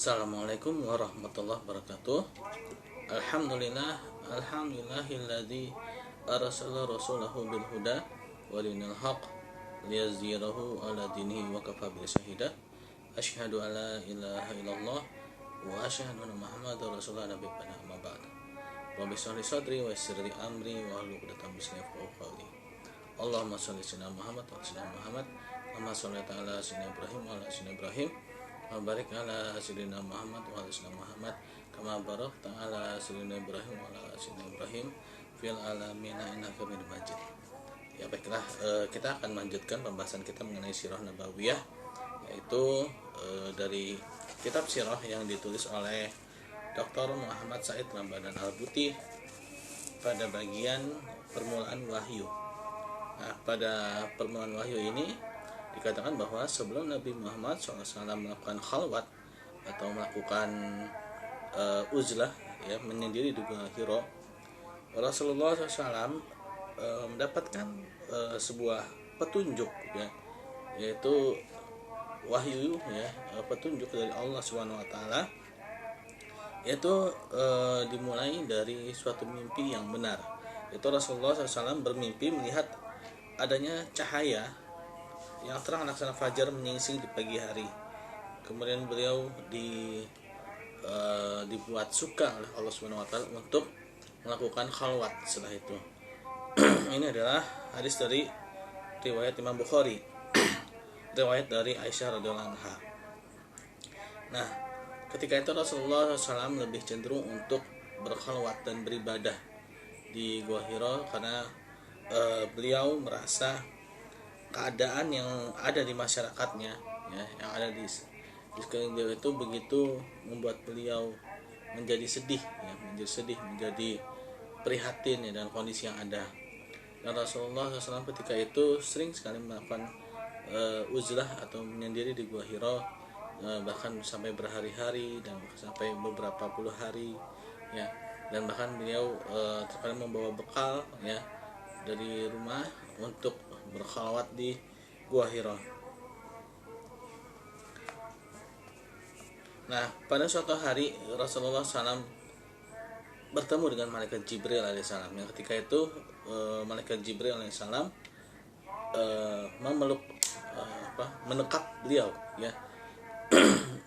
Assalamualaikum warahmatullahi wabarakatuh. Alhamdulillahilladzi arsala rasulahu bil huda wa dinil haq liyazhirahu ala dinihi wa kafa bihi shahida. Asyhadu an la ilaha illallah wa asyhadu anna Muhammadar rasulullah nabi pada amma ba'd. Rabbi shrah li sadri wa yassir li amri wa hlul 'uqdatam min lisani yafqahu qawli. Allahumma shalli ala Muhammad wa ala Muhammad kama shallaita ala sayyidina Ibrahim wa ala sayyidina Ibrahim wa barik ala sayyidina Muhammad wa ala sayyidina Muhammad kama barakta ala sayyidina Ibrahim wa ala sayyidina Ibrahim fil alamin innaka Hamidum Majid. Ya baiklah, kita akan melanjutkan pembahasan kita mengenai sirah nabawiyah, yaitu dari kitab sirah yang ditulis oleh Dr. Muhammad Said Ramadan Al-Buti pada bagian permulaan wahyu. Nah, pada permulaan wahyu ini dikatakan bahwa sebelum Nabi Muhammad SAW melakukan khalwat atau melakukan uzlah, ya, menyendiri di Gua Hira, Rasulullah SAW mendapatkan sebuah petunjuk, ya, yaitu wahyu, ya, petunjuk dari Allah SWT, yaitu dimulai dari suatu mimpi yang benar. Itu Rasulullah SAW bermimpi melihat adanya cahaya yang terang laksana fajar menyingsing di pagi hari. Kemudian beliau dibuat suka oleh Allah SWT untuk melakukan khalwat setelah itu. Ini adalah hadis dari riwayat Imam Bukhari, riwayat dari Aisyah radhiyallahu anha. Nah, ketika itu Rasulullah SAW lebih cenderung untuk berkhalwat dan beribadah di Gua Hira karena beliau merasa keadaan yang ada di masyarakatnya, ya, yang ada di sekeliling beliau itu begitu membuat beliau menjadi sedih, ya, menjadi prihatin, ya, dengan kondisi yang ada. Dan Rasulullah SAW ketika itu sering sekali melakukan uzlah atau menyendiri di Gua Hira, bahkan sampai berhari-hari dan sampai beberapa puluh hari, ya, dan bahkan beliau terkadang membawa bekal, ya, dari rumah untuk berkhalwat di Gua Hira. Nah, pada suatu hari Rasulullah SAW bertemu dengan malaikat Jibril alaihissalam. Yang ketika itu malaikat Jibril alaihissalam memeluk, menekap beliau, ya,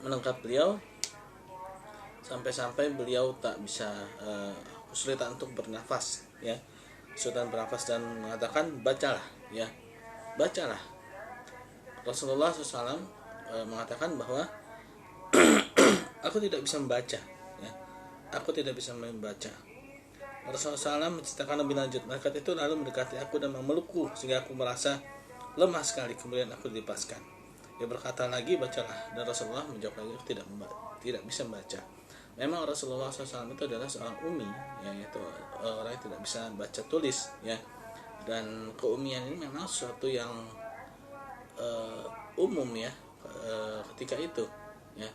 menangkap beliau sampai-sampai beliau tak bisa kesulitan untuk bernafas, ya, kesulitan bernafas, dan mengatakan bacalah, ya, bacalah. Rasulullah SAW mengatakan bahwa aku tidak bisa membaca, ya, aku tidak bisa membaca. Rasulullah SAW menceritakan lebih lanjut, malaikat itu lalu mendekati aku dan memelukku sehingga aku merasa lemah sekali, kemudian aku dilepaskan. Dia berkata lagi, bacalah, dan Rasulullah menjawab lagi, aku tidak bisa membaca. Memang Rasulullah SAW itu adalah seorang umi, ya, yaitu orang yang tidak bisa baca tulis, ya, dan keumian ini memang sesuatu yang umum, ya, ketika itu, ya.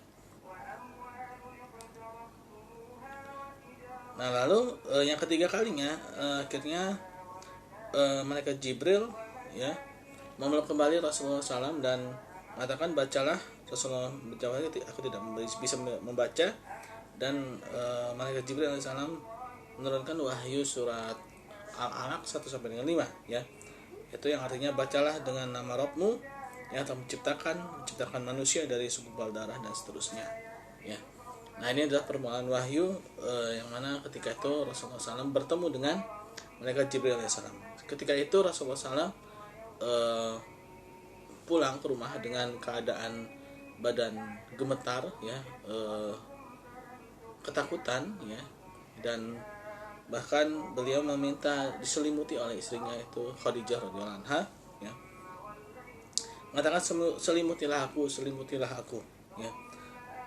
Nah, lalu yang ketiga kalinya akhirnya malaikat Jibril, ya, memeluk kembali Rasulullah SAW dan mengatakan bacalah. Rasulullah menjawab, aku tidak bisa membaca, dan malaikat Jibril alaihissalam menurunkan wahyu surat Al-Alaq 1-5, ya, itu yang artinya bacalah dengan nama Rabbmu yang telah menciptakan manusia dari segumpal darah dan seterusnya, ya. Nah, ini adalah permulaan wahyu yang mana ketika itu Rasulullah SAW bertemu dengan malaikat Jibril alaihissalam. Ketika itu Rasulullah SAW pulang ke rumah dengan keadaan badan gemetar, ya, ketakutan, ya, dan bahkan beliau meminta diselimuti oleh istrinya itu Khadijah radhiyallahu anha, ya, mengatakan selimutilah aku, ya.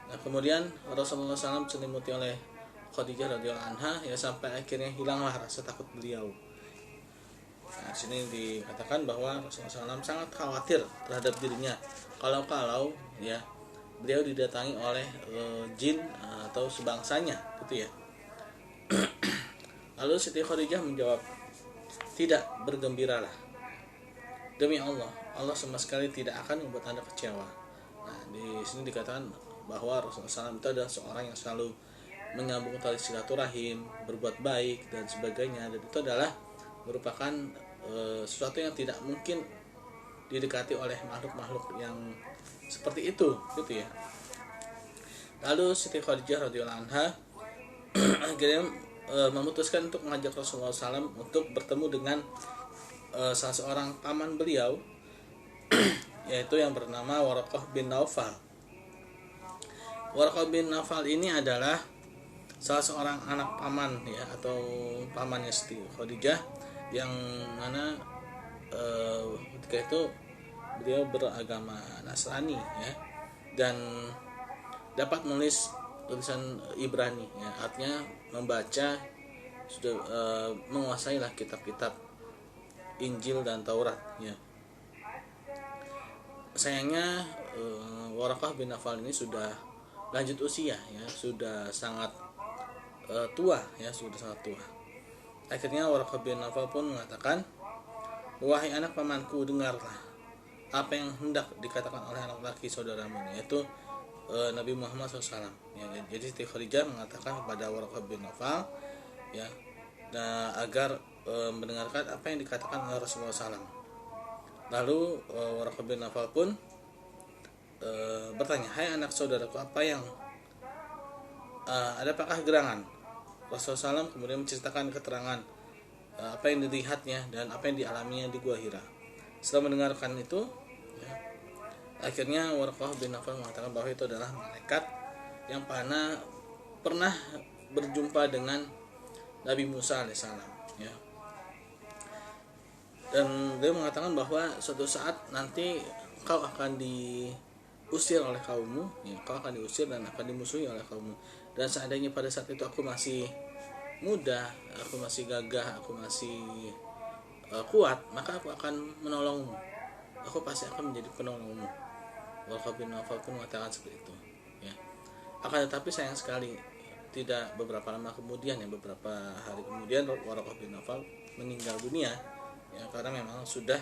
Nah, kemudian Rasulullah SAW diselimuti oleh Khadijah radhiyallahu anha, ya, sampai akhirnya hilanglah rasa takut beliau. Nah, sini dikatakan bahwa Rasulullah SAW sangat khawatir terhadap dirinya kalau ya, beliau didatangi oleh jin atau sebangsanya, gitu, ya. Lalu Siti Khadijah menjawab, tidak, bergembiralah, demi Allah sama sekali tidak akan membuat Anda kecewa. Nah, di sini dikatakan bahwa Rasulullah SAW itu adalah seorang yang selalu menyambung tali silaturahim, berbuat baik dan sebagainya, dan itu adalah merupakan sesuatu yang tidak mungkin didekati oleh makhluk-makhluk yang seperti itu gitu ya. Lalu Siti Khadijah radhiyallahu anha akhirnya memutuskan untuk mengajak Rasulullah SAW untuk bertemu dengan salah seorang paman beliau yaitu yang bernama Waraqah bin Naufal. Waraqah bin Naufal ini adalah salah seorang anak paman ya, atau pamannya Siti Khadijah, yang mana ketika itu beliau beragama Nasrani ya, dan dapat menulis tulisan Ibrani ya, artinya membaca, sudah menguasai lah kitab-kitab Injil dan Taurat ya. Sayangnya Waraqah bin Naufal ini sudah lanjut usia ya, sudah sangat tua ya, sudah sangat tua. Akhirnya Waraqah bin Naufal pun mengatakan, "Wahai anak pamanku, dengarlah apa yang hendak dikatakan oleh anak laki saudaramu, yaitu Nabi Muhammad SAW." Ya, jadi Siti Khadijah mengatakan kepada Waraqah bin Naufal ya, agar mendengarkan apa yang dikatakan oleh Rasulullah SAW. Lalu Waraqah bin Naufal pun bertanya, "Hai anak saudaraku, apa yang adapakah gerangan?" Rasulullah SAW kemudian menceritakan keterangan apa yang dilihatnya dan apa yang dialaminya di Gua Hira. Setelah mendengarkan itu ya, akhirnya Waraqah bin Naufal mengatakan bahwa itu adalah malaikat yang pernah berjumpa dengan Nabi Musa alaihissalam ya. Dan dia mengatakan bahwa suatu saat nanti kau akan diusir oleh kaummu ya, kau akan diusir dan akan dimusuhi oleh kaummu, dan seandainya pada saat itu aku masih muda, aku masih gagah, aku masih kuat, maka aku akan menolongmu, aku pasti akan menjadi penolongmu. Waraqah bin Naufal pun mengatakan seperti itu ya. Akan tetapi sayang sekali, tidak beberapa lama kemudian ya, beberapa hari kemudian Waraqah bin Naufal meninggal dunia ya, karena memang sudah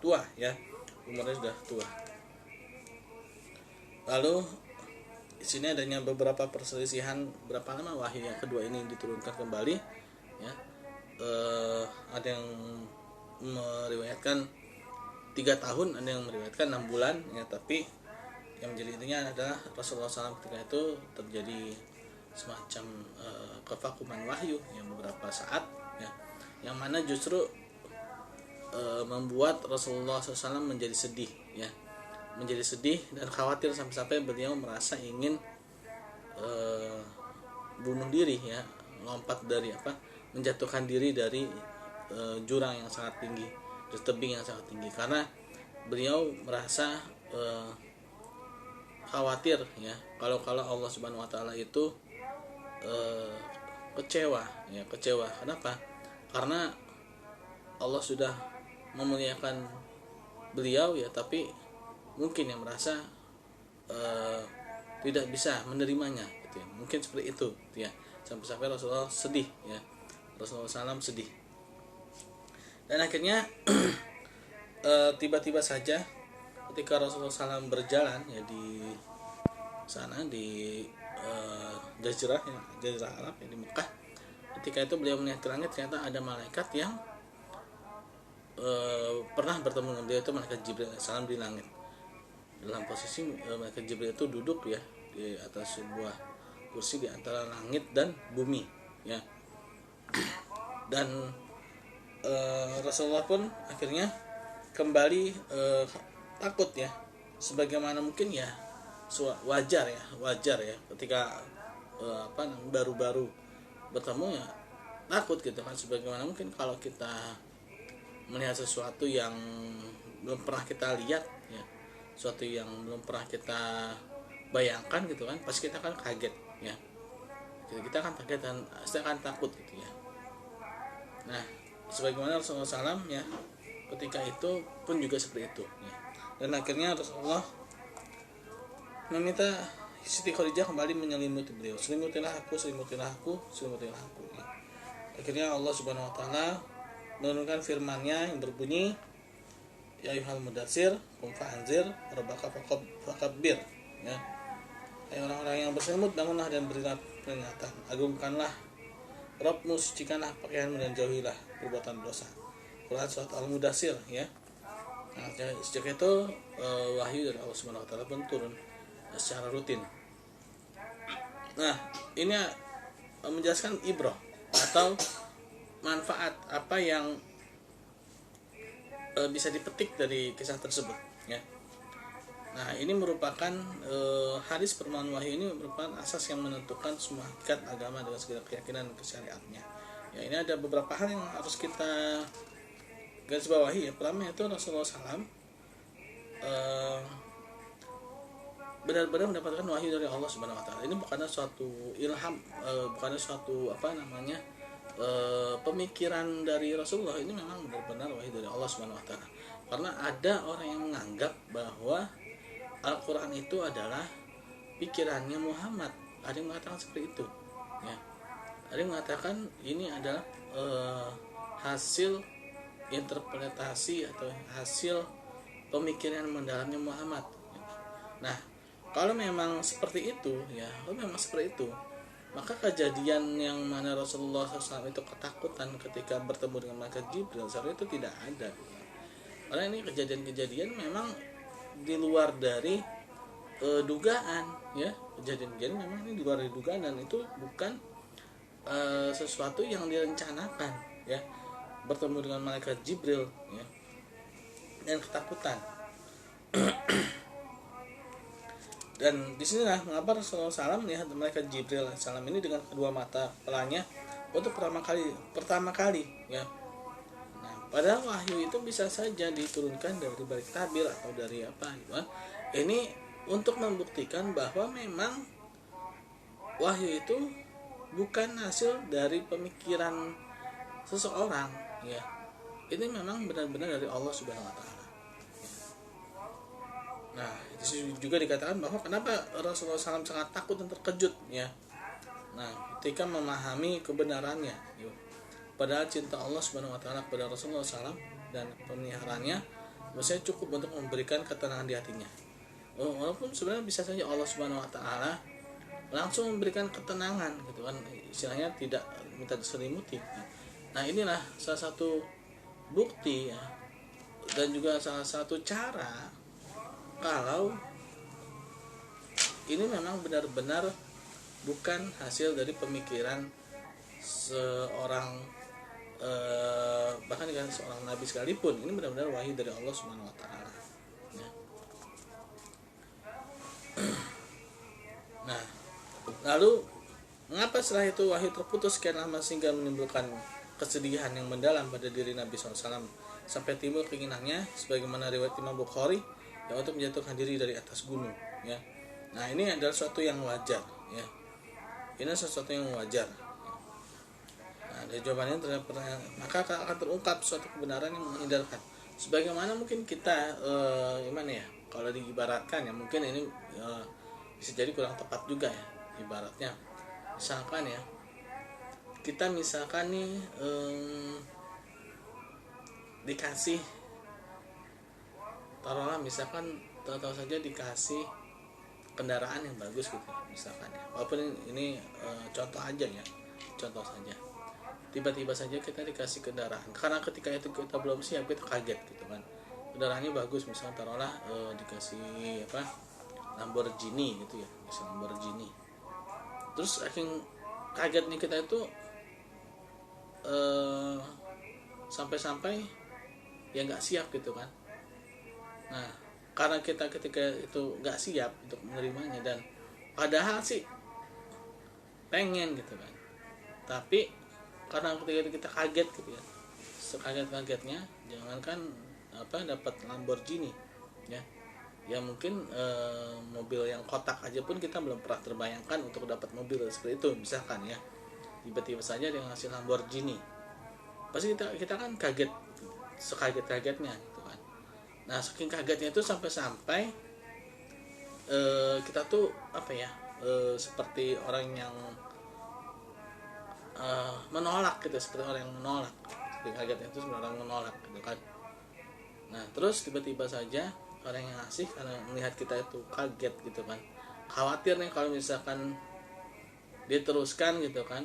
tua ya, umurnya sudah tua. Lalu di sini adanya beberapa perselisihan berapa lama wahyu yang kedua ini diturunkan kembali ya. Ada yang meriwayatkan 3 tahun, ada yang meriwayatkan 6 bulan ya, tapi yang menjadi intinya adalah Rasulullah SAW ketika itu terjadi semacam kevakuman wahyu yang beberapa saat ya, yang mana justru membuat Rasulullah SAW menjadi sedih ya, menjadi sedih dan khawatir sampai-sampai beliau merasa ingin bunuh diri ya, lompat dari menjatuhkan diri dari jurang yang sangat tinggi, dari tebing yang sangat tinggi, karena beliau merasa khawatir ya, kalau Allah Subhanahu Wa Taala itu kecewa. Kenapa? Karena Allah sudah memuliakan beliau ya, tapi mungkin yang merasa tidak bisa menerimanya gitu ya. Mungkin seperti itu gitu ya. Sampai-sampai Rasulullah sedih ya. Rasulullah SAW sedih. Dan akhirnya tiba-tiba saja ketika Rasulullah SAW berjalan ya di sana di Jazirah Arab ya, di Mekah. Ketika itu beliau melihat ke langit, ternyata ada malaikat yang pernah bertemu dengan beliau, itu malaikat Jibril salam di langit. Dalam posisi malaikat Jibril itu duduk ya di atas sebuah kursi di antara langit dan bumi ya. Dan Rasulullah pun akhirnya kembali takut ya, sebagaimana mungkin ya wajar ya ketika baru-baru bertemu ya takut gitu kan, sebagaimana mungkin kalau kita melihat sesuatu yang belum pernah kita lihat ya, sesuatu yang belum pernah kita bayangkan gitu kan, pasti kita kan kaget ya, kita akan kaget dan pasti akan takut gitu ya. Nah, sebagaimana Rasulullah SAW ya ketika itu pun juga seperti itu ya. Dan akhirnya Rasulullah meminta Siti Khadijah kembali menyelimuti beliau, selimutilah aku ya. Akhirnya Allah Subhanahu Wa Taala menurunkan firman-Nya yang berbunyi, Ya ayyuhal mudatsir qum fa'anzir rabbaka fakabbir, ya. Hai orang-orang yang berselimut, bangunlah dan berilah peringatan, agungkanlah Rabbmu, sucikanlah pakaianmu dan jauhilah perbuatan dosa. Quran surat Al-Mudatsir, ya. Nah, sejak itu wahyu dari Allah Subhanahu wa taala pun turun secara rutin. Nah, ini menjelaskan ibrah atau manfaat apa yang bisa dipetik dari kisah tersebut, ya. Nah, ini merupakan hadis permohonan wahyu ini merupakan asas yang menentukan semua hakikat agama dengan segala keyakinan dan kesyariatnya. Ya, ini ada beberapa hal yang harus kita garis bawahi, ya. Pertama itu Rasulullah SAW benar-benar mendapatkan wahyu dari Allah Subhanahu wa taala. Ini bukanlah suatu ilham, bukanlah suatu pemikiran dari Rasulullah. Ini memang benar-benar wahyu dari Allah Subhanahu wa taala. Karena ada orang yang menganggap bahwa Al-Quran itu adalah pikirannya Muhammad. Ada yang mengatakan seperti itu, ya. Ada yang mengatakan ini adalah hasil interpretasi atau hasil pemikiran mendalamnya Muhammad. Nah, kalau memang seperti itu, ya, maka kejadian yang mana Rasulullah SAW itu ketakutan ketika bertemu dengan malaikat Jibril, seharusnya itu tidak ada. Karena ini kejadian-kejadian memang di luar dari dugaan, ya. Kejadian-kejadian memang ini di luar dari dugaan dan itu bukan sesuatu yang direncanakan, ya. Bertemu dengan malaikat Jibril, ya, dan ketakutan. Dan disinilah mengapa Rasulullah SAW melihat malaikat Jibril salam ini dengan kedua mata kepalanya untuk pertama kali, ya. Padahal wahyu itu bisa saja diturunkan dari balik tabir atau dari apa gitu. Ini untuk membuktikan bahwa memang wahyu itu bukan hasil dari pemikiran seseorang, ya. Ini memang benar-benar dari Allah Subhanahu wa taala. Nah, itu juga dikatakan bahwa kenapa Rasulullah SAW sangat takut dan terkejut, ya. Nah, ketika memahami kebenarannya, ya. Padahal cinta Allah Subhanahu wa taala kepada Rasulullah SAW dan pemeliharaannya maksudnya cukup untuk memberikan ketenangan di hatinya. Walaupun sebenarnya bisa saja Allah Subhanahu wa taala langsung memberikan ketenangan gitu kan, istilahnya tidak minta diselimuti. Nah, inilah salah satu bukti, ya, dan juga salah satu cara kalau ini memang benar-benar bukan hasil dari pemikiran seorang bahkan dengan seorang nabi sekalipun. Ini benar-benar wahyu dari Allah Subhanahu wa taala, ya. Nah, lalu mengapa setelah itu wahyu terputus sekian lama sehingga menimbulkan kesedihan yang mendalam pada diri Nabi SAW sampai timbul keinginannya sebagaimana riwayat Imam Bukhari, ya, untuk menjatuhkan diri dari atas gunung, ya. Nah, ini adalah sesuatu yang wajar, ya. Ini sesuatu yang wajar. Nah, dari jawabannya maka akan terungkap suatu kebenaran yang menghindarkan. Sebagaimana mungkin kita gimana ya? Kalau diibaratkan, ya, mungkin ini bisa jadi kurang tepat juga, ya, ibaratnya. Misalkan, ya, kita misalkan nih dikasih, taruhlah misalkan tahu saja dikasih kendaraan yang bagus gitu, misalkan, ya. Walaupun ini contoh aja, ya, contoh saja. Tiba-tiba saja kita dikasih kendaraan, karena ketika itu kita belum siap, kita kaget gitu kan. Kendaraannya bagus, misalnya taruhlah dikasih Lamborghini gitu, ya, misalnya Lamborghini. Terus saking kagetnya kita itu sampai-sampai ya nggak siap gitu kan. Nah, karena kita ketika itu nggak siap untuk menerimanya, dan padahal sih pengen gitu kan, tapi karena ketika kita kaget gitu, ya, sekaget-kagetnya, jangankan dapat Lamborghini, ya, ya mungkin mobil yang kotak aja pun kita belum pernah terbayangkan untuk dapat mobil seperti itu, misalkan, ya. Tiba-tiba saja dia ngasih Lamborghini, pasti kita kan kaget, sekaget-kagetnya gitu kan. Nah, saking kagetnya itu sampai kita tuh seperti orang yang menolak gitu, seperti orang yang menolak. Saking kagetnya itu seperti orang menolak gitu kan. Nah terus tiba-tiba saja orang yang ngasih karena melihat kita itu kaget gitu kan, khawatir nih kalau misalkan diteruskan gitu kan,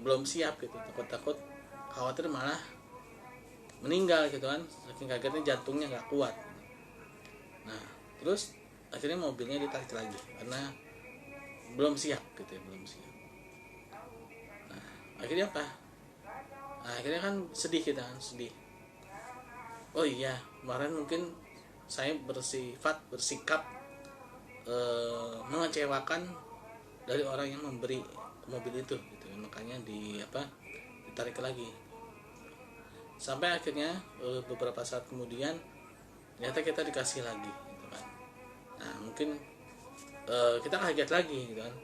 belum siap gitu, takut khawatir malah meninggal gitu kan, saking kagetnya jantungnya nggak kuat. Nah terus akhirnya mobilnya ditarik lagi karena belum siap gitu ya, belum siap. Nah akhirnya apa, nah, akhirnya kan sedih, kita kan sedih, oh iya kemarin mungkin saya bersikap mengecewakan dari orang yang memberi mobil itu gitu, makanya ditarik lagi. Sampai akhirnya beberapa saat kemudian ternyata kita dikasih lagi gitu kan. Nah mungkin kita kaget lagi gitu kan,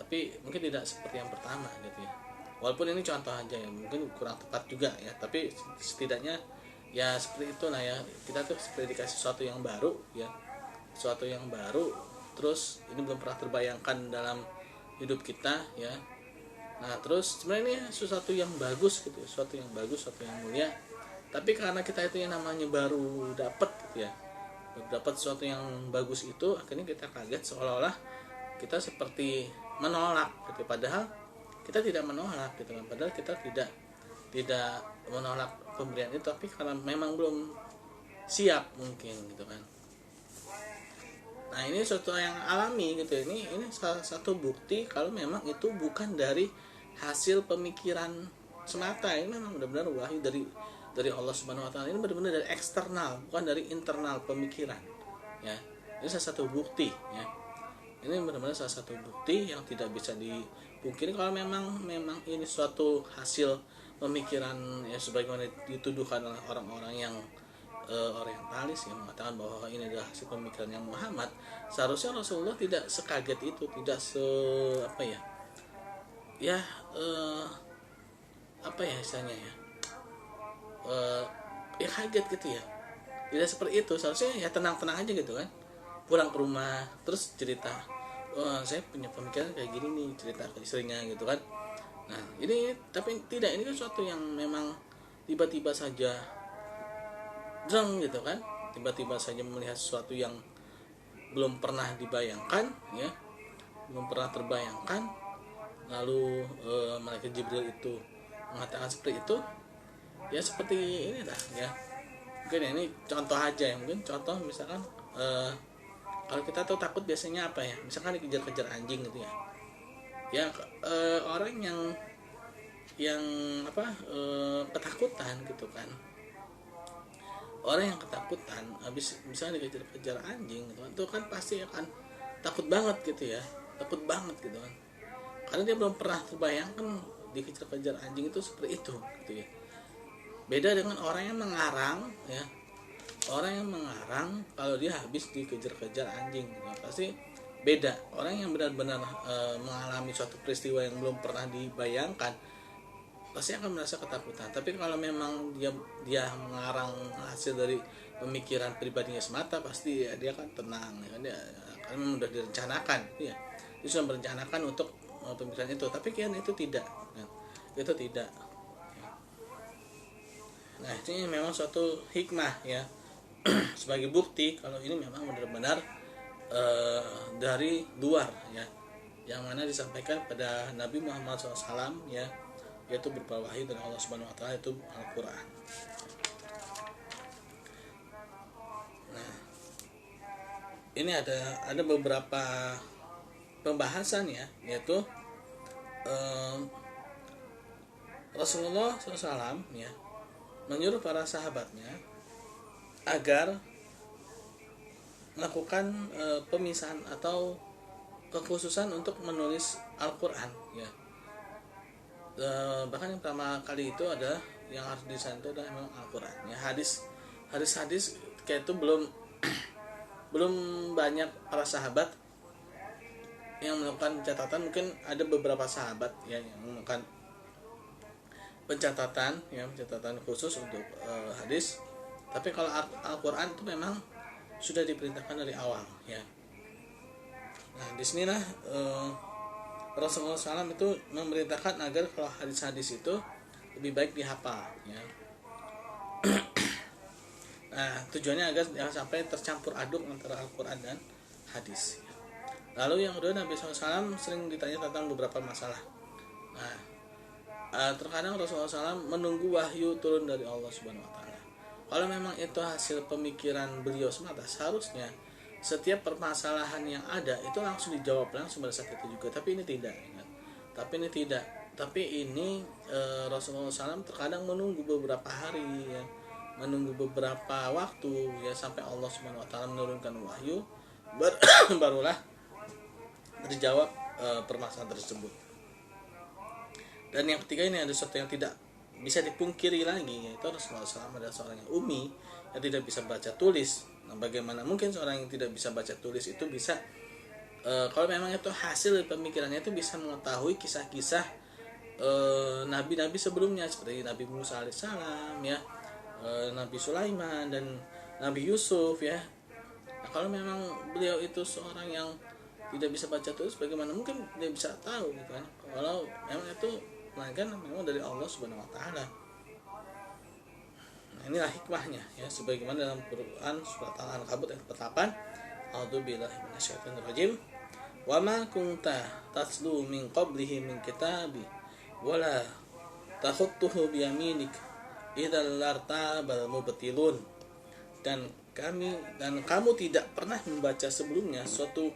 tapi mungkin tidak seperti yang pertama gitu ya, walaupun ini contoh aja ya, mungkin kurang tepat juga ya, tapi setidaknya ya seperti itu. Nah ya kita tuh seperti dikasih sesuatu yang baru ya, sesuatu yang baru, terus ini belum pernah terbayangkan dalam hidup kita ya. Nah terus sebenarnya ini sesuatu yang bagus gitu, sesuatu yang bagus, sesuatu yang mulia, tapi karena kita itu yang namanya baru dapat gitu ya, baru dapat sesuatu yang bagus itu, akhirnya kita kaget, seolah-olah kita seperti menolak gitu, padahal kita tidak menolak gitu kan, padahal kita tidak menolak pemberian itu, tapi karena memang belum siap mungkin gitu kan. Nah ini sesuatu yang alami gitu, ini salah satu bukti kalau memang itu bukan dari hasil pemikiran semata, ini memang benar-benar wahyu dari Allah Subhanahu Wa Taala, ini benar-benar dari eksternal, bukan dari internal pemikiran ya. Ini salah satu bukti ya, ini benar-benar salah satu bukti yang tidak bisa dipungkiri kalau memang ini suatu hasil pemikiran ya, sebagaimana dituduhkan oleh orang-orang yang orientalis yang mengatakan bahwa ini adalah hasil pemikiran yang Muhammad. Seharusnya Rasulullah tidak sekaget itu, tidak istilahnya ya, ya kaget gitu ya, tidak seperti itu. Seharusnya ya tenang-tenang aja gitu kan, pulang ke rumah terus cerita, saya punya pemikiran kayak gini nih, cerita ke istrinya gitu kan. Nah ini tapi tidak, ini kan sesuatu yang memang tiba-tiba saja gitu kan, tiba-tiba saja melihat sesuatu yang belum pernah dibayangkan ya, belum pernah terbayangkan, lalu malaikat Jibril itu mengatakan seperti itu ya, seperti ini dah ya. Mungkin ini contoh aja ya, mungkin contoh misalkan kalau kita tuh takut biasanya apa ya, misalkan dikejar-kejar anjing gitu ya, orang yang ketakutan gitu kan, orang yang ketakutan habis misalnya dikejar-kejar anjing gitu kan, itu kan pasti akan takut banget gitu ya, takut banget gitu kan, karena dia belum pernah terbayangkan dikejar-kejar anjing itu seperti itu gitu ya. Beda dengan orang yang mengarang ya, orang yang mengarang kalau dia habis dikejar-kejar anjing gitu, pasti beda. Orang yang benar-benar mengalami suatu peristiwa yang belum pernah dibayangkan pasti akan merasa ketakutan. Tapi kalau memang dia mengarang hasil dari pemikiran pribadinya semata, pasti dia akan tenang ya, dia karena memang sudah direncanakan ya, dia sudah merencanakan untuk pemikiran itu. Tapi kan itu tidak ya, itu tidak. Nah ini memang suatu hikmah ya sebagai bukti kalau ini memang benar-benar dari luar ya, yang mana disampaikan pada Nabi Muhammad SAW ya, yaitu berupa wahyu dari Allah Subhanahu Wa Taala, itu Al-Quran. Nah ini ada beberapa pembahasan ya, yaitu Rasulullah SAW ya menyuruh para sahabatnya agar melakukan pemisahan atau kekhususan untuk menulis Al-Quran ya. Bahkan yang pertama kali itu adalah yang harus desain itu adalah memang Al-Quran ya. Hadis kayak itu belum banyak para sahabat yang melakukan pencatatan. Mungkin ada beberapa sahabat ya yang melakukan pencatatan khusus untuk hadis. Tapi kalau Al-Quran itu memang sudah diperintahkan dari awal ya. Nah disinilah Rasulullah SAW itu memerintahkan agar kalau hadis-hadis itu lebih baik dihafal ya. Nah, tujuannya agar jangan sampai tercampur aduk antara Al-Quran dan hadis. Lalu yang kedua, Nabi SAW sering ditanya tentang beberapa masalah. Nah, terkadang Rasulullah SAW menunggu wahyu turun dari Allah Subhanahu Wa Taala. Kalau memang itu hasil pemikiran beliau semata, seharusnya setiap permasalahan yang ada itu langsung dijawab langsung pada saat itu juga. Tapi ini tidak, ingat. Tapi ini Rasulullah SAW terkadang menunggu beberapa hari, ya, menunggu beberapa waktu, ya, sampai Allah Subhanahu Wa Taala menurunkan wahyu, barulah terjawab permasalahan tersebut. Dan yang ketiga, ini ada sesuatu yang tidak bisa dipungkiri lagi, yaitu Rasulullah SAW adalah seorang yang ummi, yang tidak bisa baca tulis. Nah, bagaimana mungkin seorang yang tidak bisa baca tulis itu bisa, kalau memang itu hasil dari pemikirannya, itu bisa mengetahui kisah-kisah nabi-nabi sebelumnya, seperti Nabi Musa alaihissalam, ya, Nabi Sulaiman dan Nabi Yusuf, ya. Nah, kalau memang beliau itu seorang yang tidak bisa baca tulis, bagaimana mungkin dia bisa tahu, gitu kan? Kalau memang itu melainkan memang dari Allah Subhanahu Wa Taala. Nah, inilah hikmahnya, ya, sebagaimana dalam Quran surat Al-Ankabut ayat 48, A'udzubillahi minasyaitonir rajim, wa ma kunta taslu min qablihi min kitabi wala takhutuhu biyaminik idzal lartabal mubtilun. Dan kamu tidak pernah membaca sebelumnya suatu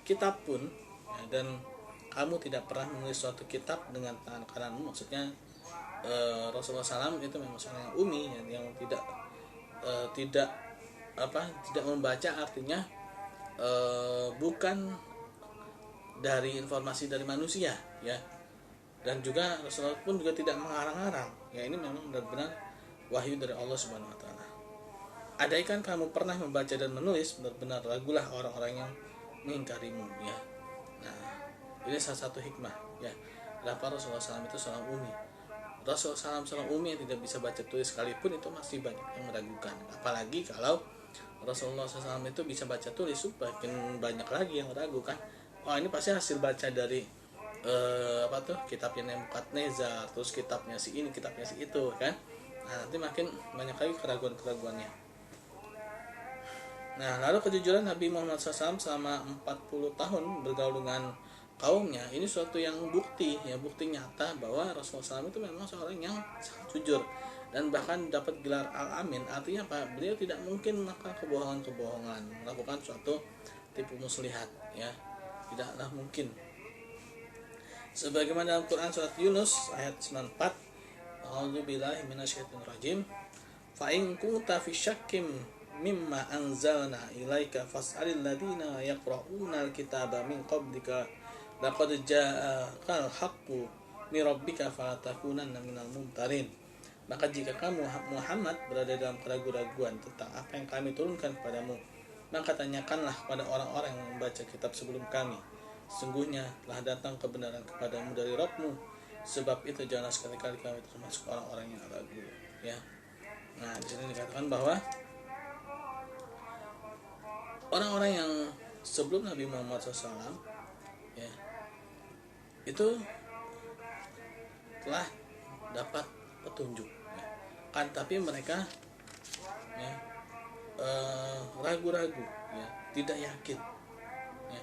kitab pun, ya, dan kamu tidak pernah menulis suatu kitab dengan tangan kananmu. Maksudnya Rasulullah SAW itu memang seorang yang ummi, yang tidak membaca, artinya bukan dari informasi dari manusia, ya. Dan juga Rasulullah pun juga tidak mengarang-arang, ya. Ini memang benar-benar wahyu dari Allah Subhanahu Wa Taala. Andaikan kamu pernah membaca dan menulis, benar-benar ragulah orang-orang yang mengingkarimu, ya. Nah, ini salah satu hikmah, ya, kenapa Rasulullah SAW itu seorang ummi. Rasulullah SAW seorang ummi yang tidak bisa baca tulis sekalipun, itu masih banyak yang meragukan. Apalagi kalau Rasulullah SAW itu bisa baca tulis, makin banyak lagi yang meragukan. Oh, ini pasti hasil baca dari kitabnya Nebukadnezar, terus kitabnya si ini, kitabnya si itu, kan. Nah, nanti makin banyak lagi keraguan-keraguannya. Nah, lalu kejujuran Nabi Muhammad SAW selama 40 tahun bergaul dengan kaumnya, ini suatu yang bukti nyata bahwa Rasulullah SAW itu memang seorang yang sangat jujur, dan bahkan dapat gelar Al-Amin. Artinya apa? Beliau tidak mungkin melakukan kebohongan, melakukan suatu tipu muslihat, ya, tidaklah mungkin. Sebagaimana dalam Quran surat Yunus ayat 94, A'udzubillahi minasyaitonir rajim, fa in kunta fi syakkim mimma anzalna ilaika fas'alil ladina yaqra'una alkitaba min qablika laqad ja'akal haqqu min rabbika fala takunanna minal mumtarin. Maka jika kamu Muhammad berada dalam keraguan-raguan tentang apa yang kami turunkan kepadamu, maka tanyakanlah kepada orang-orang yang membaca kitab sebelum kami. Sungguhnya telah datang kebenaran kepadamu dari Rabbmu, sebab itu janganlah sekali-kali kami termasuk orang-orang yang ragu, ya. Nah, di sini dikatakan bahwa orang-orang yang sebelum Nabi Muhammad SAW, ya, itu telah dapat petunjuk, ya, kan, tapi mereka, ya, ragu-ragu, ya, tidak yakin, ya.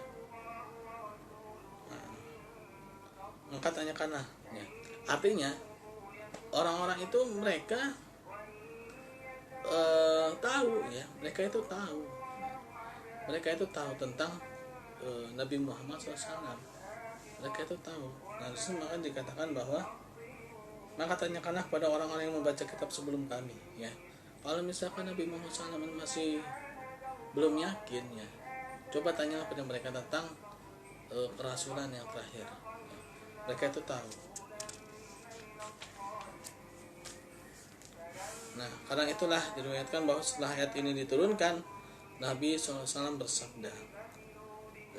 Nah, maka tanyakanlah, ya. Artinya orang-orang itu mereka tahu, ya, mereka itu tahu tentang Nabi Muhammad SAW. Mereka itu tahu. Nah, disitu maka dikatakan bahwa maka tanyakanlah pada orang-orang yang membaca kitab sebelum kami, ya. Kalau misalkan Nabi Muhammad SAW masih belum yakin, ya, coba tanyalah pada mereka tentang kerasulan yang terakhir, ya. Mereka itu tahu. Nah, karena itulah diriwayatkan bahwa setelah ayat ini diturunkan, Nabi SAW bersabda,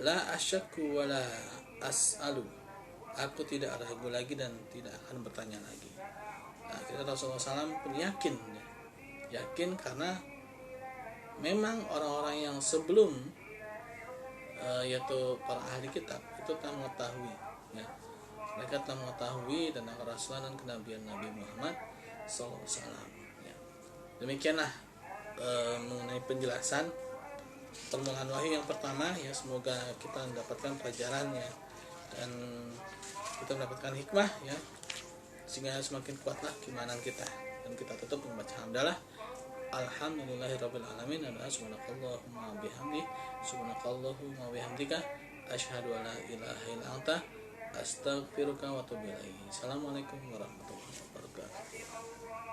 la asyakku wa la as'alu, aku tidak ragu lagi dan tidak akan bertanya lagi. Nah, kita Rasulullah SAW pun yakin karena memang orang-orang yang sebelum yaitu para ahli kitab itu telah mengetahui, ya, mereka telah mengetahui tentang kerasulan dan kenabian Nabi Muhammad SAW, ya. Demikianlah mengenai penjelasan permulaan wahyu yang pertama ya. Semoga kita mendapatkan pelajaran ya, dan kita mendapatkan hikmah ya, sehingga semakin kuatlah keimanan kita. Dan kita tutup membaca hamdalah alhamdulillahirabbil alamin. Subhanakallahumma bihamdika asyhadu alla ilaha illa anta astaghfiruka wa atubu ilaik. Assalamualaikum warahmatullahi wabarakatuh.